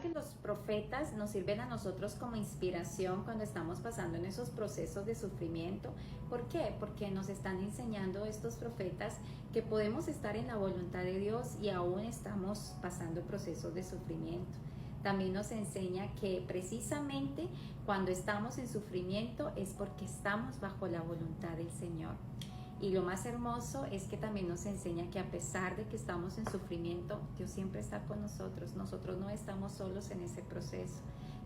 que los profetas nos sirven a nosotros como inspiración cuando estamos pasando en esos procesos de sufrimiento. ¿Por qué? Porque nos están enseñando estos profetas que podemos estar en la voluntad de Dios y aún estamos pasando procesos de sufrimiento. También nos enseña que precisamente cuando estamos en sufrimiento es porque estamos bajo la voluntad del Señor. Y lo más hermoso es que también nos enseña que a pesar de que estamos en sufrimiento, Dios siempre está con nosotros. Nosotros no estamos solos en ese proceso.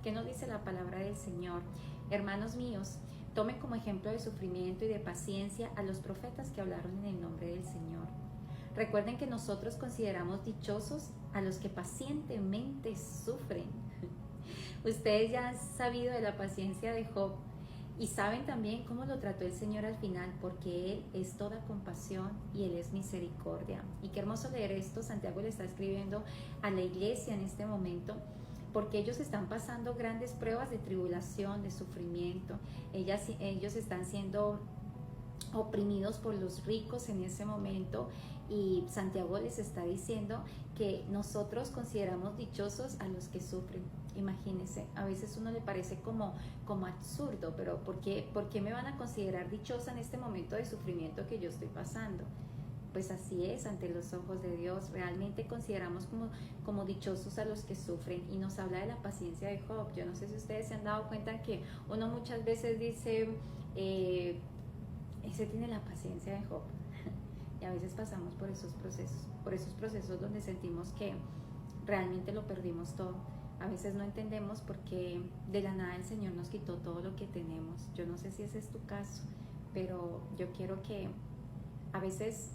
¿Qué nos dice la palabra del Señor? Hermanos míos, tomen como ejemplo de sufrimiento y de paciencia a los profetas que hablaron en el nombre del Señor. Recuerden que nosotros consideramos dichosos a los que pacientemente sufren. Ustedes ya han sabido de la paciencia de Job. Y saben también cómo lo trató el Señor al final, porque Él es toda compasión y Él es misericordia. Y qué hermoso leer esto. Santiago le está escribiendo a la iglesia en este momento, porque ellos están pasando grandes pruebas de tribulación, de sufrimiento. Ellos están siendo oprimidos por los ricos en ese momento, y Santiago les está diciendo que nosotros consideramos dichosos a los que sufren. Imagínense, a veces uno le parece como absurdo, pero ¿por qué me van a considerar dichosa en este momento de sufrimiento que yo estoy pasando? Pues así es, ante los ojos de Dios. Realmente consideramos como dichosos a los que sufren, y nos habla de la paciencia de Job. Yo no sé si ustedes se han dado cuenta que uno muchas veces dice, ese tiene la paciencia de Job. Y a veces pasamos por esos procesos donde sentimos que realmente lo perdimos todo. A veces no entendemos por qué de la nada el Señor nos quitó todo lo que tenemos. Yo no sé si ese es tu caso, pero yo quiero que a veces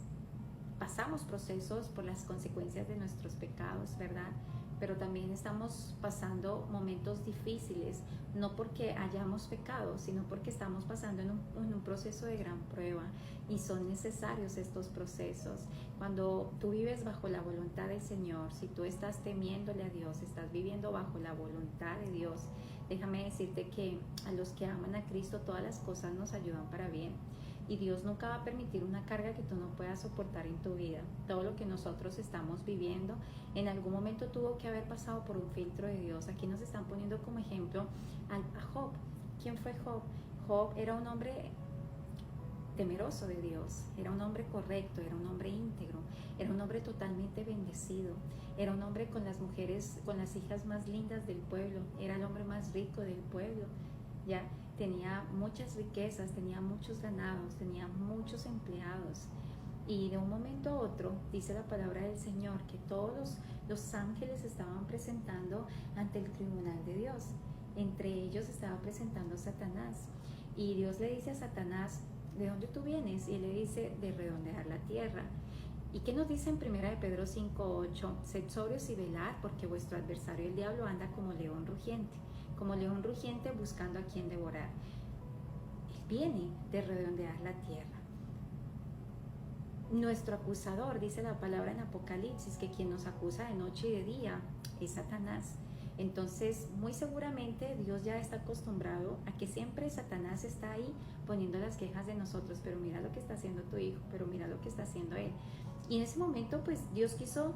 pasamos procesos por las consecuencias de nuestros pecados, ¿verdad? Pero también estamos pasando momentos difíciles, no porque hayamos pecado, sino porque estamos pasando en un proceso de gran prueba, y son necesarios estos procesos. Cuando tú vives bajo la voluntad del Señor, si tú estás temiéndole a Dios, estás viviendo bajo la voluntad de Dios, déjame decirte que a los que aman a Cristo todas las cosas nos ayudan para bien. Y Dios nunca va a permitir una carga que tú no puedas soportar en tu vida. Todo lo que nosotros estamos viviendo en algún momento tuvo que haber pasado por un filtro de Dios. Aquí nos están poniendo como ejemplo a Job. ¿Quién fue Job? Job era un hombre temeroso de Dios, era un hombre correcto, era un hombre íntegro, era un hombre totalmente bendecido, era un hombre con las mujeres, con las hijas más lindas del pueblo, era el hombre más rico del pueblo. Ya tenía muchas riquezas, tenía muchos ganados, tenía muchos empleados, y de un momento a otro dice la palabra del Señor que todos los ángeles estaban presentando ante el tribunal de Dios. Entre ellos estaba presentando Satanás, y Dios le dice a Satanás, ¿de dónde tú vienes? Y él le dice, de redondear la tierra. ¿Y qué nos dice en 1 de Pedro 5:8? Sed sobrios y velad, porque vuestro adversario el diablo anda como león rugiente buscando a quien devorar. Él viene de redondear la tierra. Nuestro acusador, dice la palabra en Apocalipsis, que quien nos acusa de noche y de día es Satanás. Entonces, muy seguramente Dios ya está acostumbrado a que siempre Satanás está ahí poniendo las quejas de nosotros, pero mira lo que está haciendo tu hijo, pero mira lo que está haciendo él. Y en ese momento, pues Dios quiso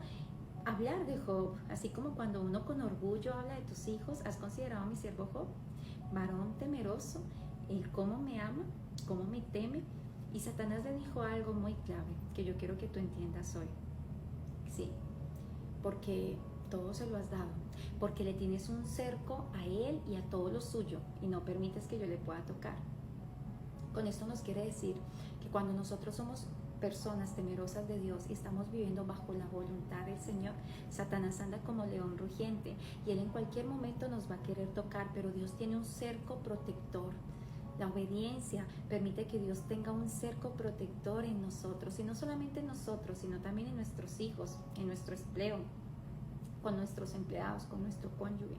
hablar de Job, así como cuando uno con orgullo habla de tus hijos. ¿Has considerado a mi siervo Job? Varón temeroso, él cómo me ama, cómo me teme. Y Satanás le dijo algo muy clave que yo quiero que tú entiendas hoy. Sí, porque todo se lo has dado, porque le tienes un cerco a él y a todo lo suyo, y no permites que yo le pueda tocar. Con esto nos quiere decir que cuando nosotros somos personas temerosas de Dios y estamos viviendo bajo la voluntad del Señor, Satanás anda como león rugiente, y él en cualquier momento nos va a querer tocar, pero Dios tiene un cerco protector. La obediencia permite que Dios tenga un cerco protector en nosotros, y no solamente en nosotros, sino también en nuestros hijos, en nuestro empleo, con nuestros empleados, con nuestro cónyuge.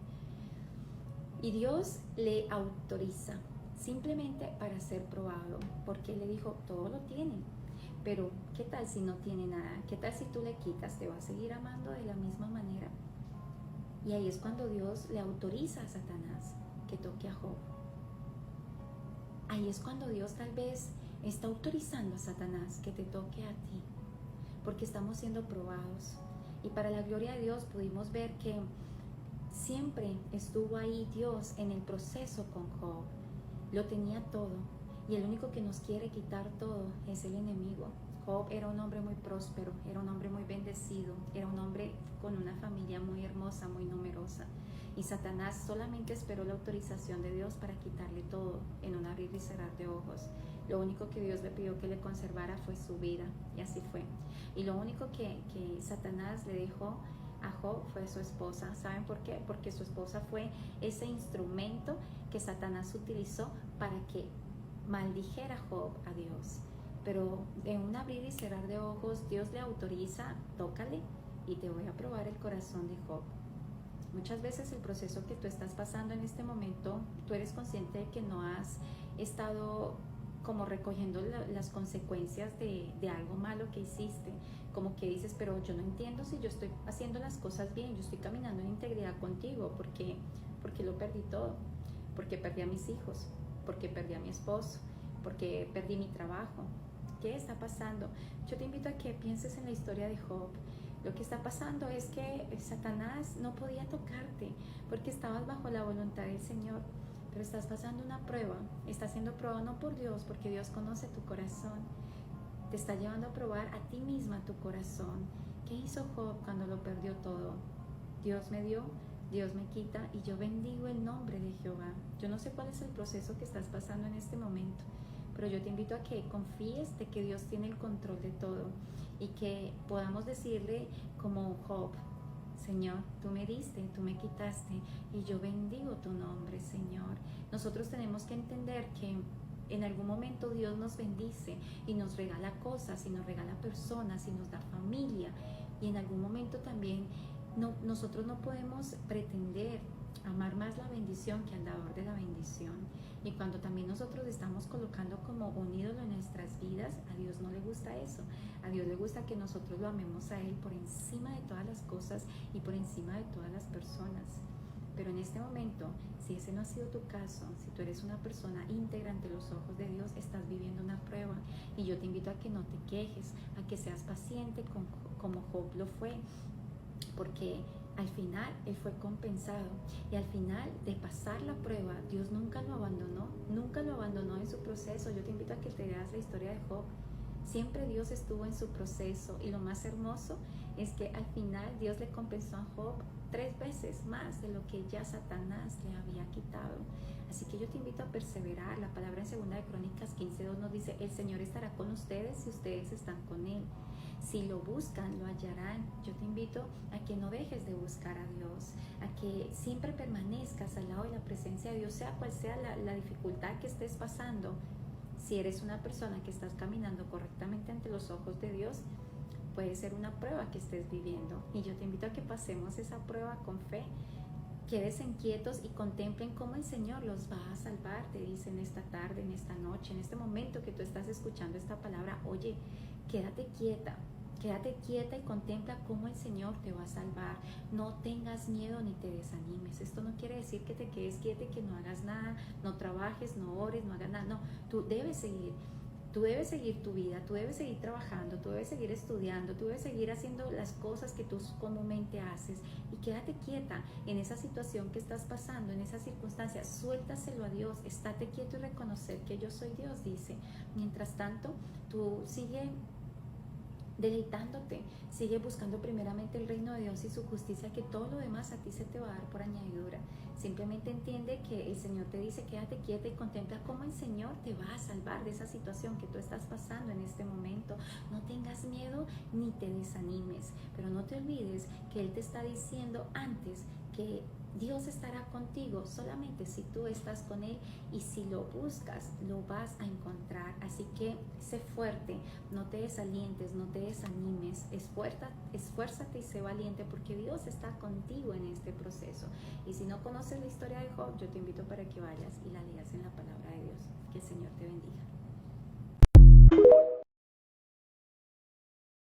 Y Dios le autoriza simplemente para ser probado, porque Él le dijo, todo lo tiene, pero ¿qué tal si no tiene nada? ¿Qué tal si tú le quitas? ¿Te va a seguir amando de la misma manera? Y ahí es cuando Dios le autoriza a Satanás que toque a Job. Ahí es cuando Dios tal vez está autorizando a Satanás que te toque a ti, porque estamos siendo probados. Y para la gloria de Dios pudimos ver que Siempre estuvo ahí Dios en el proceso con Job. Lo tenía todo. Y el único que nos quiere quitar todo es el enemigo. Job era un hombre muy próspero, era un hombre muy bendecido, era un hombre con una familia muy hermosa, muy numerosa. Y Satanás solamente esperó la autorización de Dios para quitarle todo en un abrir y cerrar de ojos. Lo único que Dios le pidió que le conservara fue su vida, y así fue. Y lo único que Satanás le dejó a Job fue su esposa. ¿Saben por qué? Porque su esposa fue ese instrumento que Satanás utilizó para que maldijera Job a Dios. Pero en un abrir y cerrar de ojos, Dios le autoriza: tócale y te voy a probar el corazón de Job. Muchas veces el proceso que tú estás pasando en este momento, tú eres consciente de que no has estado como recogiendo las consecuencias de algo malo que hiciste. Como que dices, pero yo no entiendo si yo estoy haciendo las cosas bien, yo estoy caminando en integridad contigo, porque lo perdí todo, porque perdí a mis hijos, porque perdí a mi esposo, porque perdí mi trabajo. ¿Qué está pasando? Yo te invito a que pienses en la historia de Job. Lo que está pasando es que Satanás no podía tocarte porque estabas bajo la voluntad del Señor, pero estás pasando una prueba. Estás siendo probado no por Dios, porque Dios conoce tu corazón. Te está llevando a probar a ti misma tu corazón. ¿Qué hizo Job cuando lo perdió todo? Dios me dio, Dios me quita, y yo bendigo el nombre de Jehová. Yo no sé cuál es el proceso que estás pasando en este momento, pero yo te invito a que confíes de que Dios tiene el control de todo y que podamos decirle como Job: Señor, tú me diste, tú me quitaste, y yo bendigo tu nombre, Señor. Nosotros tenemos que entender que en algún momento Dios nos bendice y nos regala cosas, y nos regala personas, y nos da familia, y en algún momento también nosotros no podemos pretender amar más la bendición que al dador de la bendición. Y cuando también nosotros estamos colocando como un ídolo en nuestras vidas, a Dios no le gusta eso. A Dios le gusta que nosotros lo amemos a Él por encima de todas las cosas y por encima de todas las personas. Pero en este momento, si ese no ha sido tu caso, si tú eres una persona íntegra ante los ojos de Dios, estás viviendo una prueba. Y yo te invito a que no te quejes, a que seas paciente como Job lo fue, porque al final Él fue compensado, y al final de pasar la prueba, Dios nunca lo abandonó en su proceso. Yo te invito a que te veas la historia de Job. Siempre Dios estuvo en su proceso, y lo más hermoso es que al final Dios le compensó a Job 3 veces más de lo que ya Satanás le había quitado. Así que yo te invito a perseverar. La palabra en 2 de Crónicas 15:2 nos dice: el Señor estará con ustedes si ustedes están con Él. Si lo buscan, lo hallarán. Yo te invito a que no dejes de buscar a Dios, a que siempre permanezcas al lado de la presencia de Dios, sea cual sea la dificultad que estés pasando. Si eres una persona que estás caminando correctamente ante los ojos de Dios, puede ser una prueba que estés viviendo. Y yo te invito a que pasemos esa prueba con fe. Quédense quietos y contemplen cómo el Señor los va a salvar. Te dice en esta tarde, en esta noche, en este momento que tú estás escuchando esta palabra: oye, quédate quieta y contempla cómo el Señor te va a salvar. No tengas miedo ni te desanimes. Esto no quiere decir que te quedes quieta y que no hagas nada, no trabajes, no ores, no hagas nada. No, tú debes seguir tu vida, tú debes seguir trabajando, tú debes seguir estudiando, tú debes seguir haciendo las cosas que tú comúnmente haces, y quédate quieta en esa situación que estás pasando, en esa circunstancia. Suéltaselo a Dios, estate quieto y reconocer que yo soy Dios, dice. Mientras tanto, tú sigue deleitándote, sigue buscando primeramente el reino de Dios y su justicia, que todo lo demás a ti se te va a dar por añadidura. Simplemente entiende que el Señor te dice: quédate quieta y contempla cómo el Señor te va a salvar de esa situación que tú estás pasando en este momento. No tengas miedo ni te desanimes, pero no te olvides que Él te está diciendo antes que Dios estará contigo solamente si tú estás con Él, y si lo buscas, lo vas a encontrar. Así que sé fuerte, no te desalientes, no te desanimes, esfuérzate y sé valiente, porque Dios está contigo en este proceso. Y si no conoces la historia de Job, yo te invito para que vayas y la leas en la palabra de Dios. Que el Señor te bendiga.